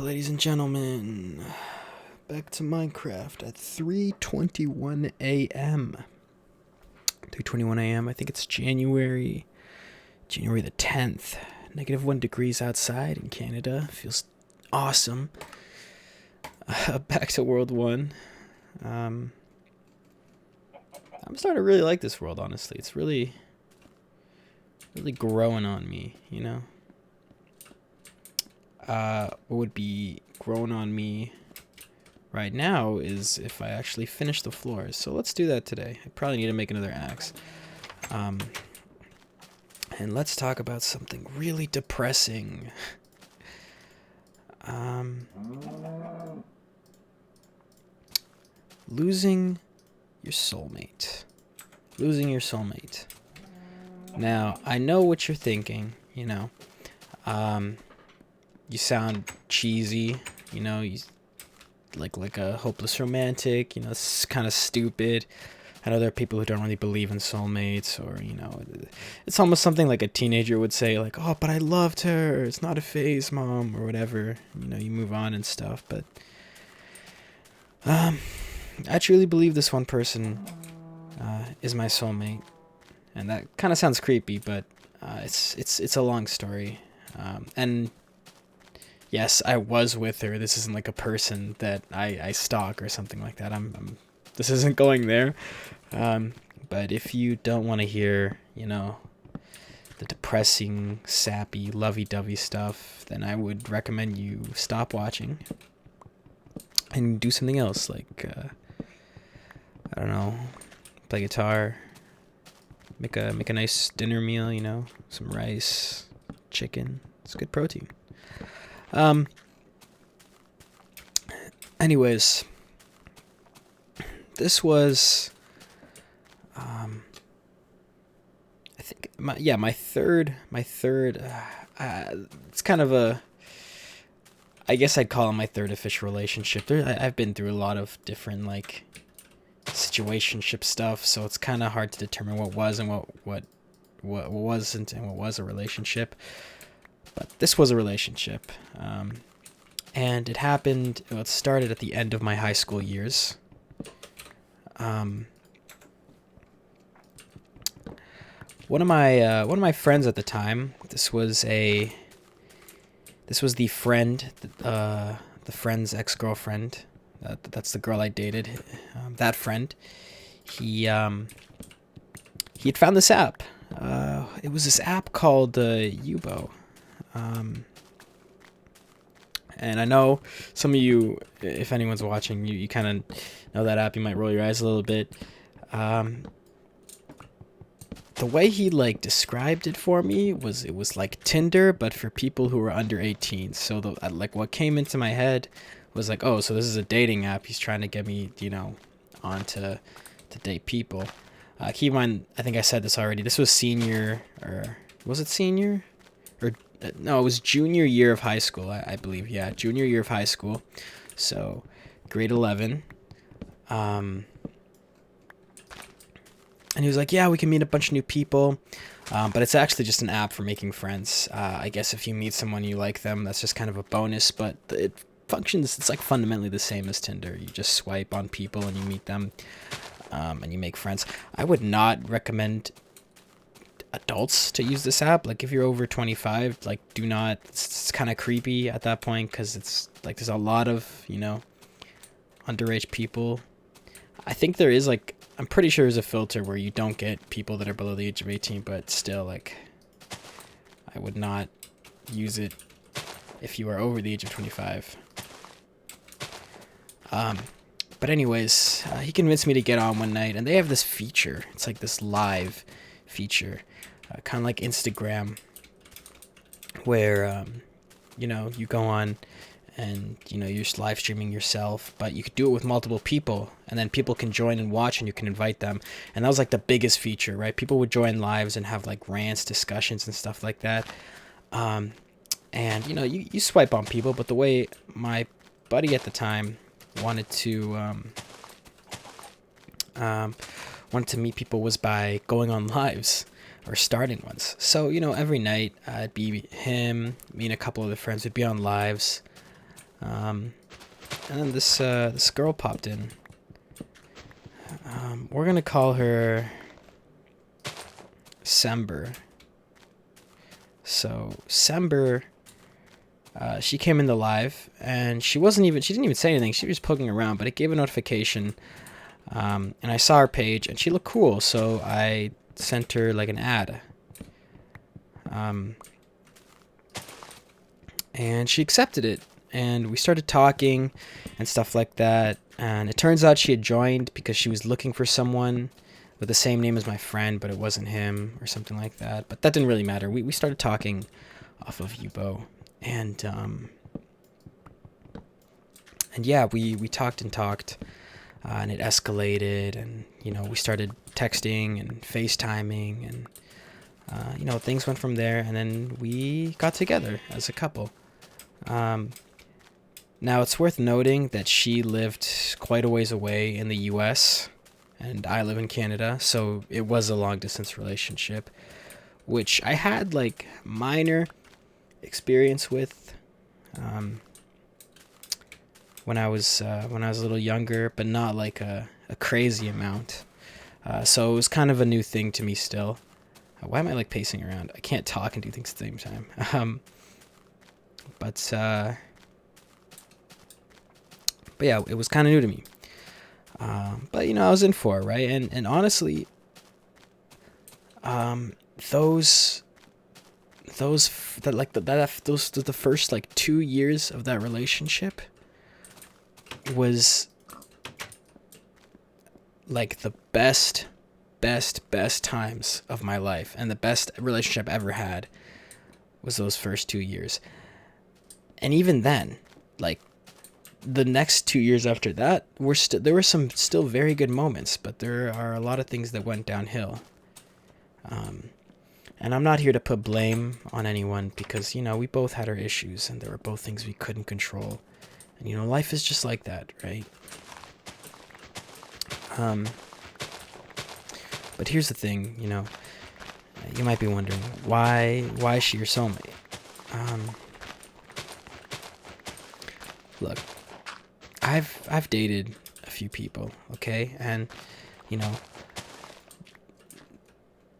ladies and gentlemen. Back to Minecraft at 3:21 a.m. 3:21 a.m. I think it's January the 10th. -1 degrees outside in Canada. Feels awesome. Back to World 1. I'm starting to really like this world, honestly. It's really growing on me, you know? What would be growing on me right now is if I actually finish the floors. So let's do that today. I probably need to make another axe. And let's talk about something really depressing. Losing your soulmate. Losing your soulmate. Now, I know what you're thinking, you know. You sound cheesy, you know, you like a hopeless romantic, you know, it's kind of stupid. I know there are people who don't really believe in soulmates, or, you know, it's almost something like a teenager would say, like, oh, but I loved her, it's not a phase, mom, or whatever. You know, you move on and stuff, but I truly believe this one person is my soulmate, and that kind of sounds creepy, but it's a long story, and yes, I was with her. This isn't like a person that I stalk or something like that. This isn't going there. But if you don't want to hear, you know, the depressing, sappy, lovey-dovey stuff, then I would recommend you stop watching and do something else, like, I don't know, play guitar, make a nice dinner meal, you know, some rice, chicken. It's good protein. Anyways, this was, I think, my third, it's kind of I guess I'd call it my third official relationship. I've been through a lot of different, like, situationship stuff, so it's kind of hard to determine what was and what wasn't and what was a relationship. But this was a relationship, and it happened. Well, it started at the end of my high school years. One of my friends at the time. This was the friend's ex-girlfriend. That's the girl I dated. That friend. He had found this app. It was this app called Yubo. And I know some of you, if anyone's watching, you kind of know that app. You might roll your eyes a little bit. The way he, like, described it for me was, it was like Tinder, but for people who were under 18. So what came into my head was like, oh, so this is a dating app. He's trying to get me, you know, on to date people. Keep in mind, I think I said this already. This was senior, or was it senior? Or no, it was junior year of high school, I believe. Yeah, junior year of high school. So, grade 11. And he was like, yeah, we can meet a bunch of new people. But it's actually just an app for making friends. I guess if you meet someone you like them, that's just kind of a bonus. But it functions, it's like fundamentally the same as Tinder. You just swipe on people and you meet them. And you make friends. I would not recommend adults to use this app. Like, if you're over 25, like, do not. It's kind of creepy at that point, because it's like there's a lot of, you know, underage people. I think there is, like, I'm pretty sure there's a filter where you don't get people that are below the age of 18, but still, like, I would not use it if you are over the age of 25. But anyways, he convinced me to get on one night, and they have this feature. It's like this live feature, kind of like Instagram, where, you know, you go on and, you know, you're just live streaming yourself, but you could do it with multiple people, and then people can join and watch, and you can invite them. And that was like the biggest feature, right? People would join lives and have, like, rants, discussions, and stuff like that. And, you know, you swipe on people, but the way my buddy at the time wanted to meet people was by going on lives or starting ones. So, you know, every night it'd be him, me and a couple other friends would be on lives, And then this girl popped in. We're gonna call her Sember. So Sember, she came in the live, and she didn't even say anything. She was just poking around, but it gave a notification, and I saw her page, and she looked cool, so I sent her like an ad. And she accepted it, and we started talking and stuff like that. And it turns out she had joined because she was looking for someone with the same name as my friend, but it wasn't him or something like that. But that didn't really matter. We started talking off of Yubo, and yeah, we talked and talked, and it escalated, and we started texting and FaceTiming, and things went from there, and then we got together as a couple. Now, it's worth noting that she lived quite a ways away in the US, and I live in Canada, so it was a long-distance relationship, which I had, like, minor experience with when I was a little younger, but not, like, a crazy amount. So it was kind of a new thing to me still. Why am I, like, pacing around? I can't talk and do things at the same time. But yeah, it was kind of new to me. But I was in for it, right? And honestly, those the first like 2 years of that relationship was like the best times of my life, and the best relationship I ever had was those first 2 years. And even then, like, the next 2 years after that, there were some still very good moments, but there are a lot of things that went downhill. And I'm not here to put blame on anyone, because we both had our issues, and there were both things we couldn't control. And life is just like that, right? But here's the thing, you might be wondering, why is she your soulmate? Look, I've dated a few people, okay? And,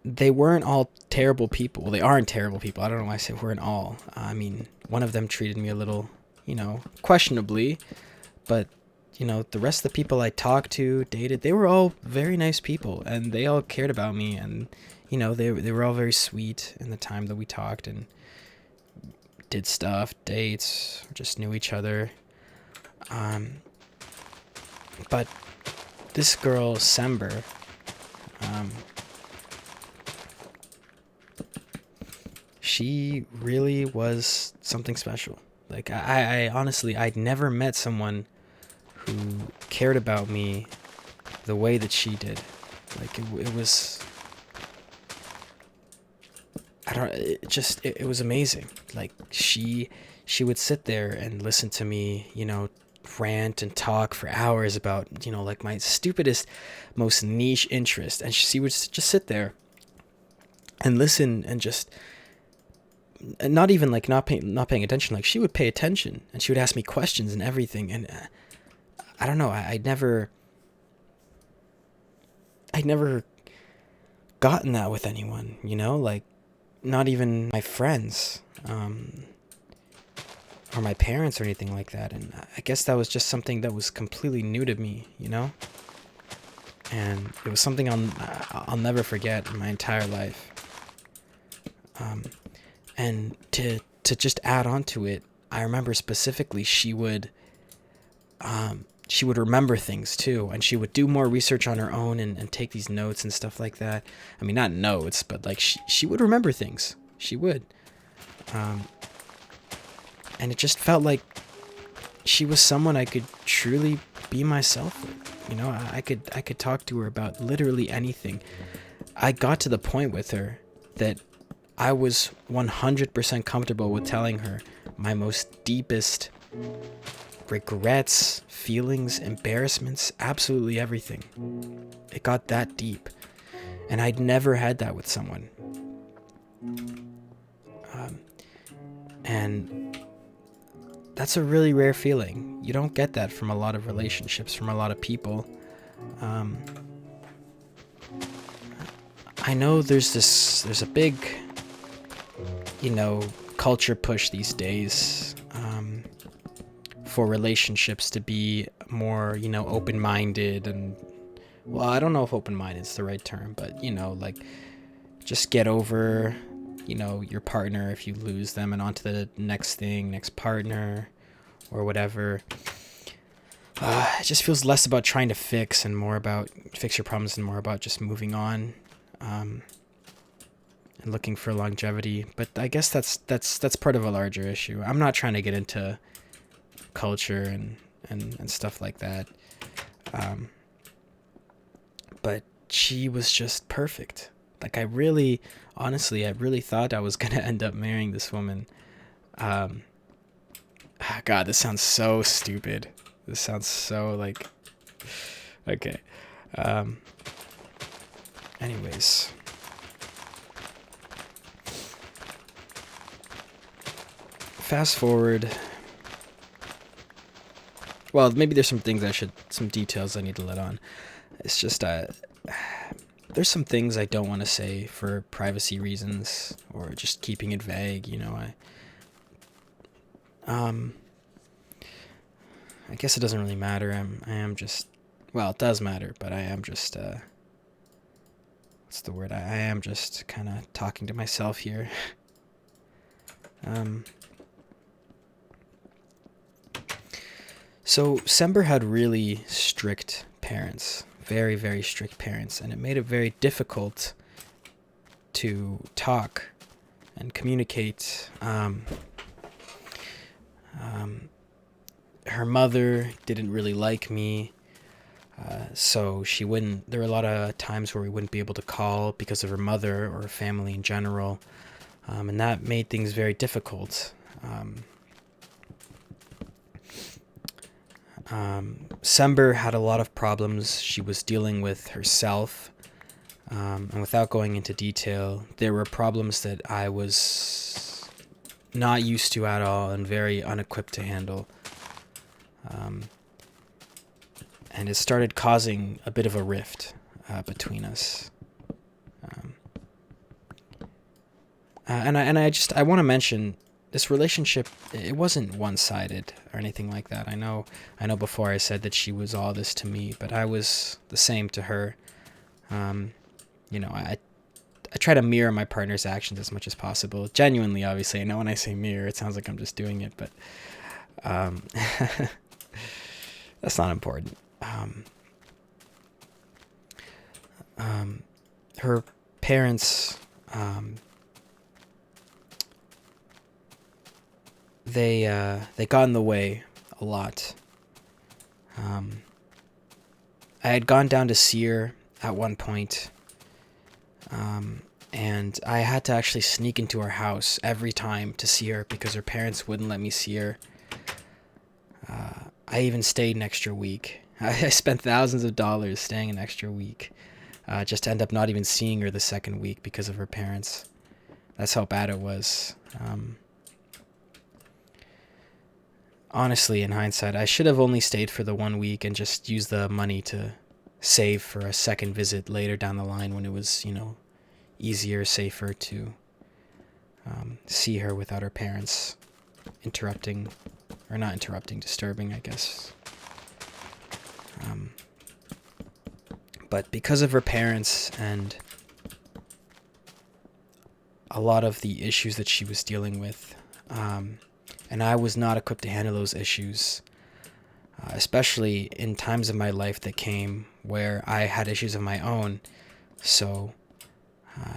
they weren't all terrible people. Well, they aren't terrible people. I don't know why I say weren't all. I mean, one of them treated me a little, questionably. But, the rest of the people I talked to, dated, they were all very nice people. And they all cared about me. And, they were all very sweet in the time that we talked and did stuff, dates, just knew each other. But this girl, Sember, she really was something special. Like, I honestly, I'd never met someone who cared about me the way that she did. Like, it was, it was amazing. Like, she would sit there and listen to me, rant and talk for hours about, like, my stupidest, most niche interest. And she would just sit there and listen, and just not even like not paying attention. Like, she would pay attention, and she would ask me questions and everything. And I don't know, I'd never gotten that with anyone, like, not even my friends, or my parents or anything like that. And I guess that was just something that was completely new to me, and it was something I'll never forget in my entire life. And to just add on to it, I remember specifically she would remember things too, and she would do more research on her own, and take these notes and stuff like that. I mean, not notes, but like she would remember things. She would. And it just felt like she was someone I could truly be myself with. I could talk to her about literally anything. I got to the point with her that I was 100% comfortable with telling her my most deepest regrets, feelings, embarrassments, absolutely everything. It got that deep. And I'd never had that with someone. And that's a really rare feeling. You don't get that from a lot of relationships, from a lot of people. Um, I know there's a big, culture push these days, for relationships to be more, open-minded and, well, I don't know if open-minded is the right term, but, like, just get over, your partner if you lose them and on to the next thing, next partner, or whatever. It just feels less about trying to fix and more about fix your problems and more about just moving on, and looking for longevity. But I guess that's part of a larger issue. I'm not trying to get into culture and stuff like that. But she was just perfect. Like, honestly, I really thought I was going to end up marrying this woman. God, this sounds so stupid. This sounds so, like, okay. Anyways. Fast forward. Well, maybe there's some details I need to let on. It's just, there's some things I don't want to say for privacy reasons or just keeping it vague, I guess it doesn't really matter. I am just, well, it does matter, but I am just, what's the word? I am just kind of talking to myself here. So Sember had really strict parents, very, very strict parents, and it made it very difficult to talk and communicate. Her mother didn't really like me, so there were a lot of times where we wouldn't be able to call because of her mother or her family in general, and that made things very difficult. Sember had a lot of problems she was dealing with herself, and without going into detail, there were problems that I was not used to at all and very unequipped to handle. And it started causing a bit of a rift between us. And I want to mention this relationship. It wasn't one-sided or anything like that. I know before I said that she was all this to me, but I was the same to her. I try to mirror my partner's actions as much as possible. Genuinely, obviously. I know when I say mirror, it sounds like I'm just doing it, but that's not important. Her parents, they got in the way a lot. I had gone down to see her at one point, and I had to actually sneak into her house every time to see her because her parents wouldn't let me see her. I even stayed an extra week. I spent thousands of dollars staying an extra week, just to end up not even seeing her the second week because of her parents. That's how bad it was. Honestly, in hindsight, I should have only stayed for the 1 week and just used the money to save for a second visit later down the line when it was, easier, safer to see her without her parents disturbing, I guess. But because of her parents and a lot of the issues that she was dealing with, and I was not equipped to handle those issues, especially in times of my life that came where I had issues of my own. So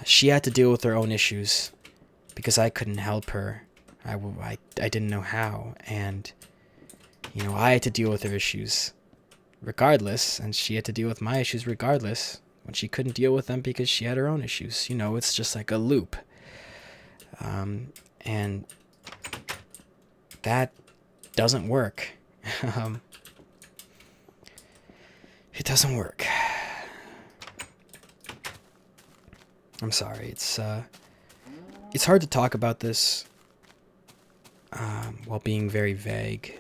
she had to deal with her own issues because I couldn't help her. I didn't know how, and I had to deal with her issues regardless, and she had to deal with my issues regardless when she couldn't deal with them because she had her own issues. It's just like a loop. And that doesn't work. It doesn't work. I'm sorry. It's hard to talk about this. while being very vague.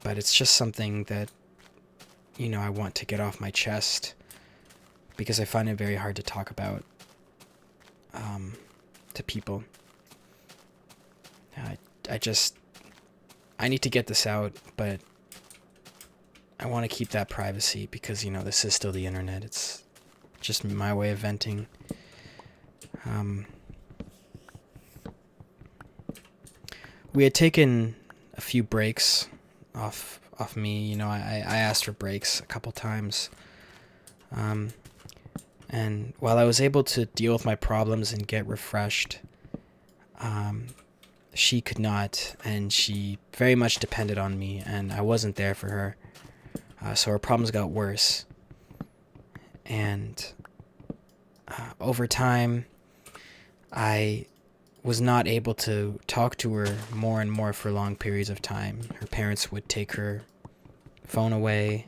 But it's just something that, I want to get off my chest because I find it very hard to talk about to people. I need to get this out, but I want to keep that privacy because, this is still the internet. It's just my way of venting. We had taken a few breaks off me. I asked for breaks a couple times. And while I was able to deal with my problems and get refreshed, she could not, and she very much depended on me, and I wasn't there for her. So her problems got worse. And over time, I was not able to talk to her more and more for long periods of time. Her parents would take her phone away.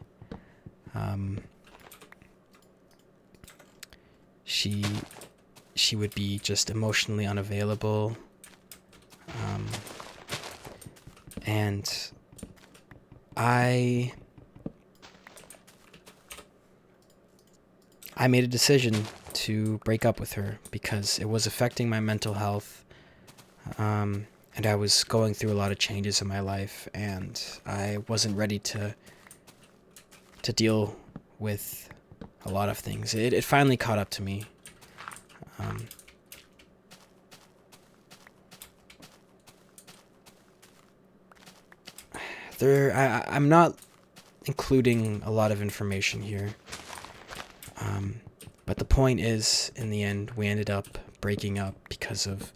She would be just emotionally unavailable. And I made a decision to break up with her because it was affecting my mental health. And I was going through a lot of changes in my life, and I wasn't ready to deal with a lot of things. It finally caught up to me. I'm not including a lot of information here. But the point is, in the end, we ended up breaking up because of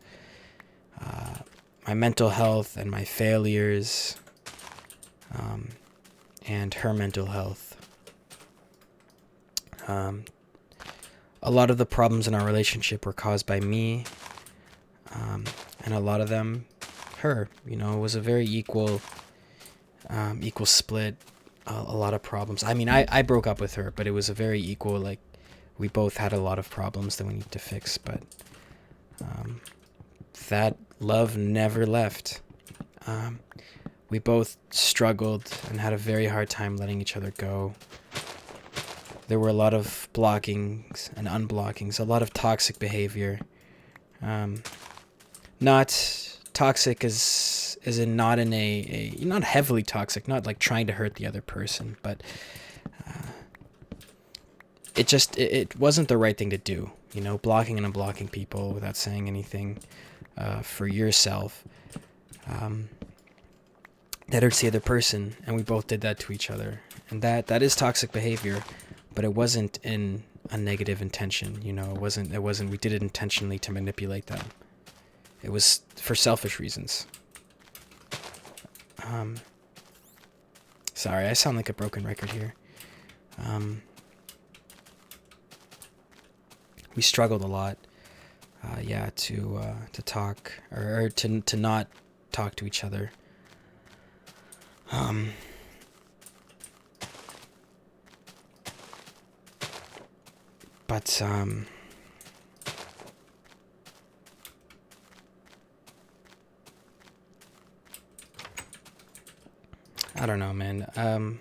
my mental health and my failures, and her mental health. A lot of the problems in our relationship were caused by me, and a lot of them her. It was a very equal split. A lot of problems. I mean, I broke up with her, but it was a very equal, like, we both had a lot of problems that we need to fix, but that love never left. We both struggled and had a very hard time letting each other go. There were a lot of blockings and unblockings, a lot of toxic behavior. Not toxic as in not in a not heavily toxic, not like trying to hurt the other person, but it wasn't the right thing to do. Blocking and unblocking people without saying anything for yourself. That hurts the other person, and we both did that to each other, and that is toxic behavior. But it wasn't in a negative intention, it wasn't, we did it intentionally to manipulate them. It was for selfish reasons. Sorry, I sound like a broken record here. We struggled a lot, to talk, or to not talk to each other. But I don't know, man.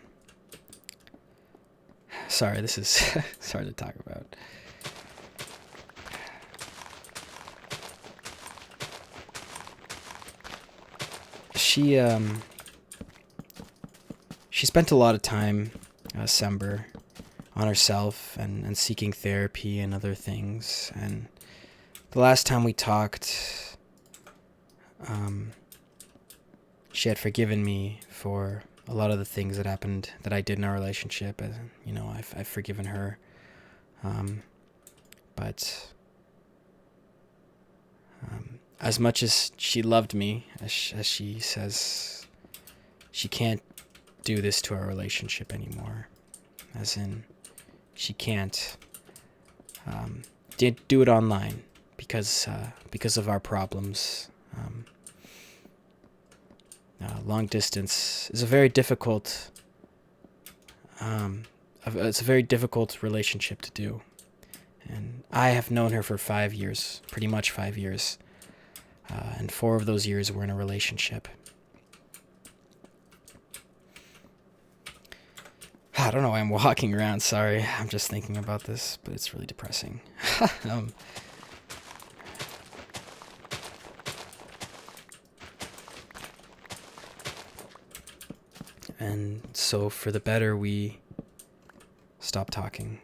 Sorry, this is it's hard to talk about. She spent a lot of time, Sember, on herself and seeking therapy and other things. And the last time we talked, she had forgiven me for a lot of the things that happened that I did in our relationship. I've forgiven her. But as much as she loved me, as she says, she can't do this to our relationship anymore. As in, she can't do it online because of our problems. Long distance is a very difficult. It's a very difficult relationship to do, and I have known her for 5 years, pretty much 5 years. And 4 of those years were in a relationship. I don't know why I'm walking around, sorry. I'm just thinking about this, but it's really depressing. um, and so for the better, we stopped talking.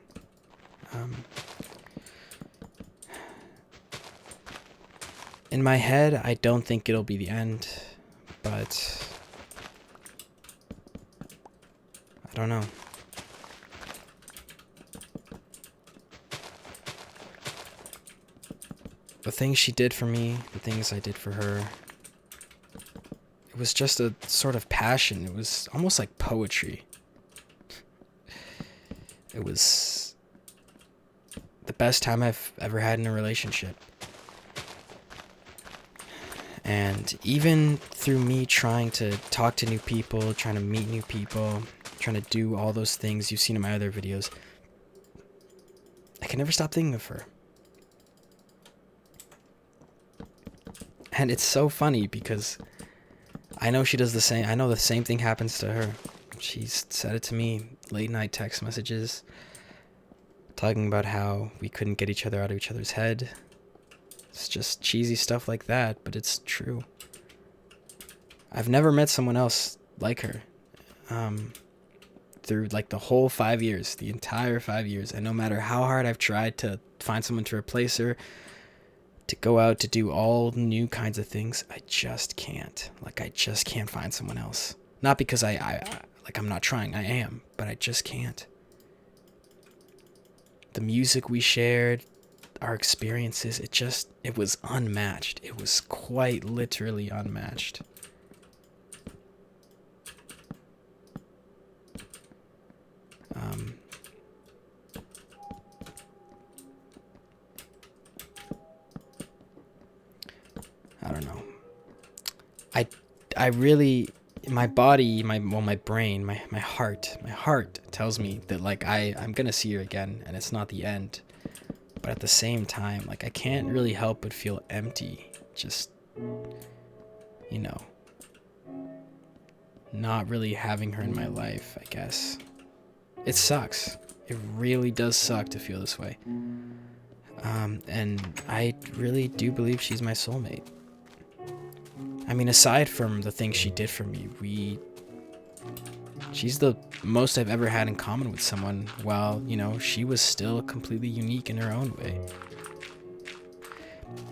In my head, I don't think it'll be the end, but I don't know. The things she did for me, the things I did for her, it was just a sort of passion. It was almost like poetry. It was the best time I've ever had in a relationship. And even through me trying to talk to new people, trying to meet new people, trying to do all those things you've seen in my other videos, I can never stop thinking of her. And it's so funny because I know she does the same. I know the same thing happens to her. She's said it to me, late night text messages, talking about how we couldn't get each other out of each other's head. It's just cheesy stuff like that, but it's true. I've never met someone else like her. Through like the whole 5 years, the entire 5 years, and no matter how hard I've tried to find someone to replace her, to go out to do all new kinds of things, I just can't. Like, I just can't find someone else. Not because I'm not trying, I am, but I just can't. The music we shared, our experiences, it was unmatched. It was quite literally unmatched. I don't know. I really, my body, my brain, my heart tells me that like I'm gonna see her again, and it's not the end. But at the same time, like, I can't really help but feel empty. Just, you know, not really having her in my life, I guess. It sucks. It really does suck to feel this way. And I really do believe she's my soulmate. I mean, aside from the things she did for me, she's the most I've ever had in common with someone, while, you know, she was still completely unique in her own way.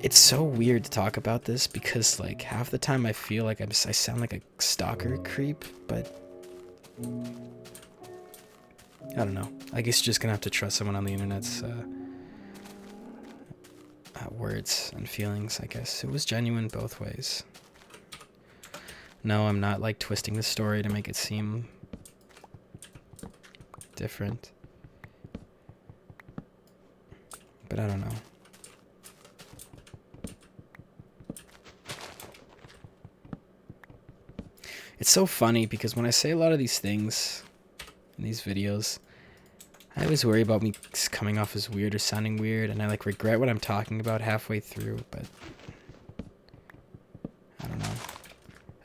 It's so weird to talk about this because, like, half the time I feel like I sound like a stalker creep, but I don't know. I guess you're just gonna have to trust someone on the internet's words and feelings, I guess. It was genuine both ways. No, I'm not, like, twisting the story to make it seem different. But I don't know. It's so funny because when I say a lot of these things in these videos, I always worry about me coming off as weird or sounding weird, and I like regret what I'm talking about halfway through, but I don't know.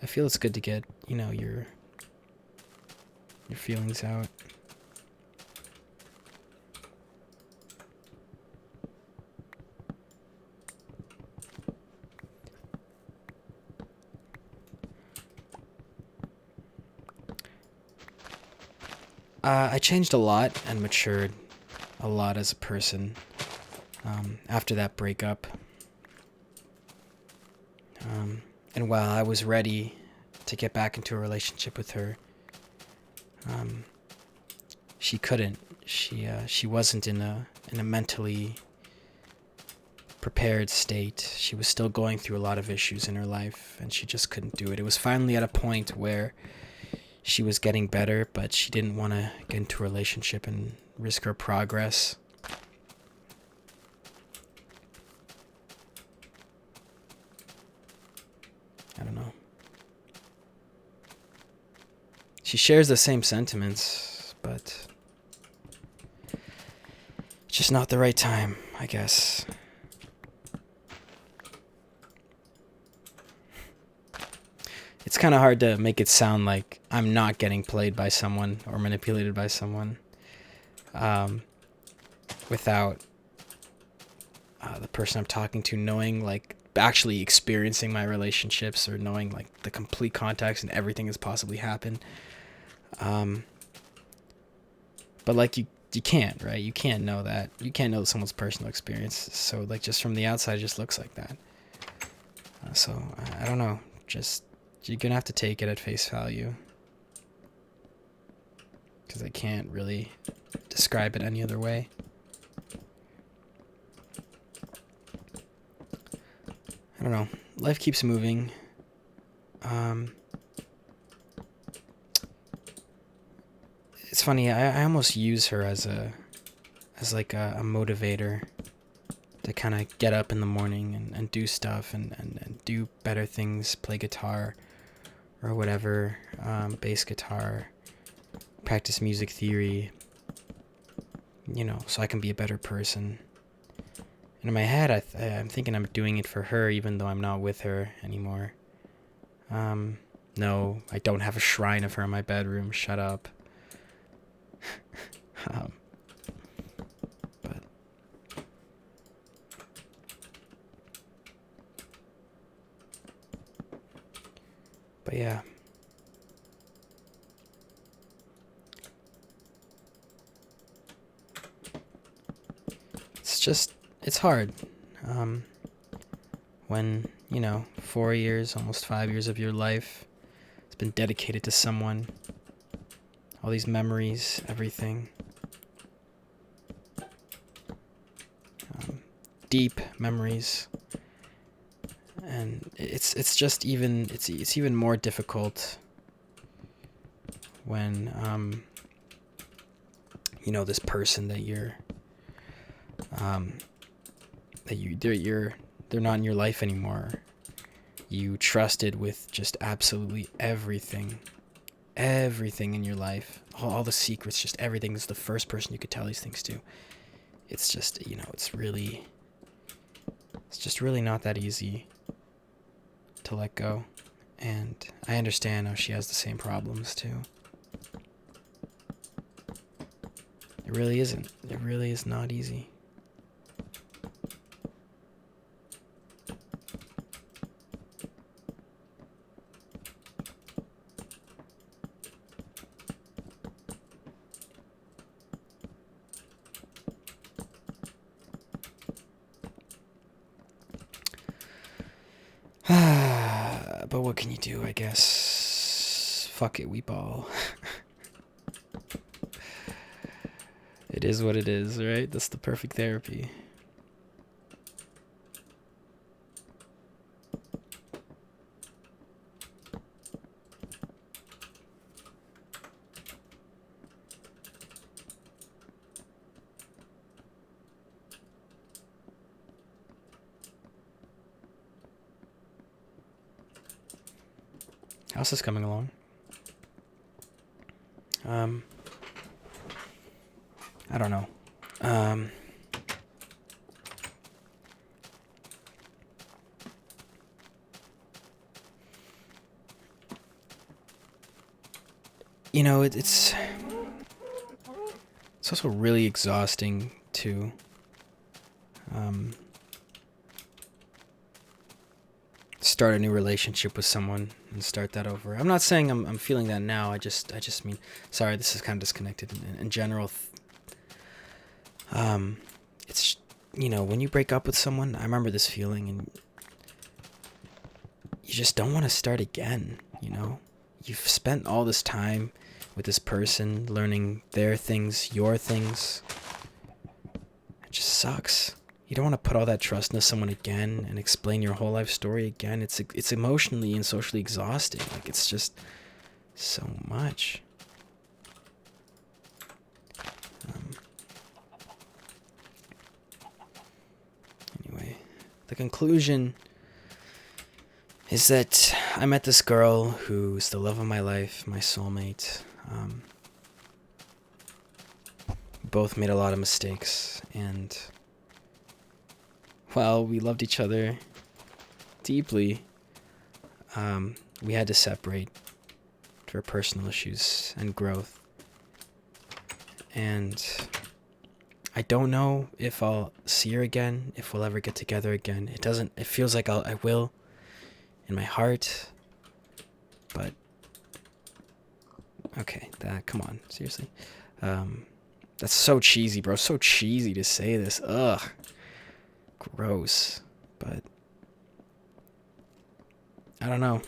I feel it's good to get, you know, your feelings out. I changed a lot and matured a lot as a person after that breakup. And while I was ready to get back into a relationship with her, she couldn't. She wasn't in a mentally prepared state. She was still going through a lot of issues in her life, and she just couldn't do it. It was finally at a point where she was getting better, but she didn't want to get into a relationship and risk her progress. I don't know. She shares the same sentiments, but it's just not the right time, I guess. it's kind of hard to make it sound like I'm not getting played by someone or manipulated by someone, without the person I'm talking to knowing, like, actually experiencing my relationships, or knowing like the complete context and everything that's possibly happened. But like you can't, right? You can't know that. You can't know someone's personal experience. So like just from the outside, it just looks like that. So I don't know. Just you're gonna have to take it at face value, because I can't really describe it any other way. I don't know. Life keeps moving. It's funny. I almost use her as like a motivator to kind of get up in the morning and do stuff and do better things, play guitar or whatever, bass guitar, practice music theory, so I can be a better person. And in my head, I'm thinking I'm doing it for her, even though I'm not with her anymore. No, I don't have a shrine of her in my bedroom. Shut up. um, but yeah. It's hard. When, 4 years, almost 5 years of your life has been dedicated to someone, all these memories, everything. Deep memories. And it's just even, it's even more difficult when, this person that they're not in your life anymore. You trusted with just absolutely everything in your life, all the secrets, just everything. Is the first person you could tell these things to. It's just, it's just really not that easy to let go. And I understand how she has the same problems too. It really isn't. It really is not easy. But what can you do, I guess? Fuck it, we ball. It is what it is, right? That's the perfect therapy. How's this coming along? I don't know. It's also really exhausting to start a new relationship with someone and start that over. I'm not saying I'm feeling that now. I just mean, sorry, this is kind of disconnected in general. It's, when you break up with someone, I remember this feeling, and you just don't want to start again. You've spent all this time with this person, learning their things, your things. It just sucks. You don't want to put all that trust into someone again and explain your whole life story again. It's emotionally and socially exhausting. Like, it's just so much. Anyway, the conclusion is that I met this girl who's the love of my life, my soulmate. Both made a lot of mistakes, and while we loved each other deeply, we had to separate for personal issues and growth. And I don't know if I'll see her again, if we'll ever get together again. It feels like I will in my heart. But, okay, come on, seriously. That's so cheesy, bro. So cheesy to say this. Ugh. Gross. But I don't know.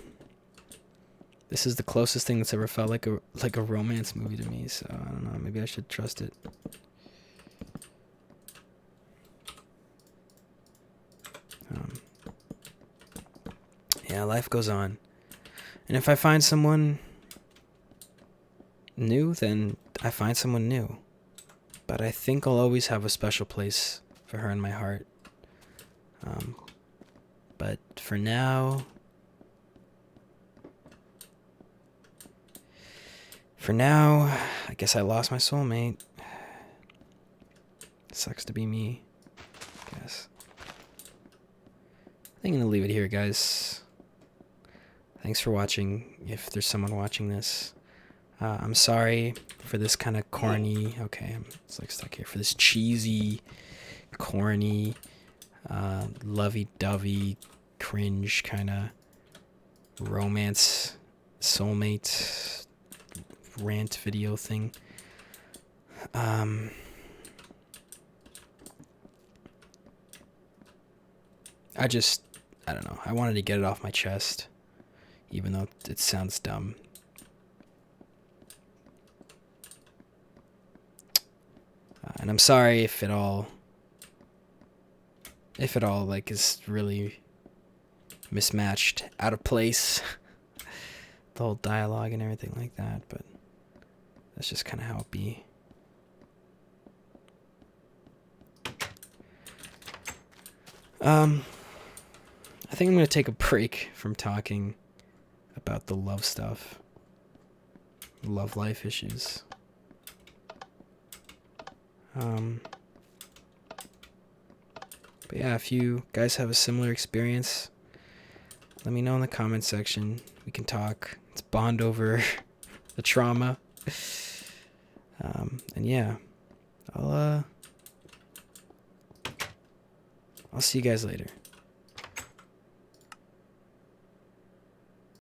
This is the closest thing that's ever felt like a romance movie to me, so I don't know. Maybe I should trust it. Yeah, life goes on. And if I find someone new, then I find someone new. But I think I'll always have a special place for her in my heart. But for now, I guess I lost my soulmate. Sucks to be me, I guess. I think I'm gonna leave it here, guys. Thanks for watching, if there's someone watching this. I'm sorry for this kind of corny, okay, it's like stuck here, for this cheesy, corny, lovey-dovey, cringe kind of romance, soulmate, rant video thing. I don't know, I wanted to get it off my chest, even though it sounds dumb. And I'm sorry if it all like is really mismatched, out of place, the whole dialogue and everything like that, but that's just kind of how it be. I think I'm gonna take a break from talking about the love stuff, love life issues. But yeah, if you guys have a similar experience, let me know in the comment section. We can talk. Let's bond over the trauma. And yeah, I'll see you guys later.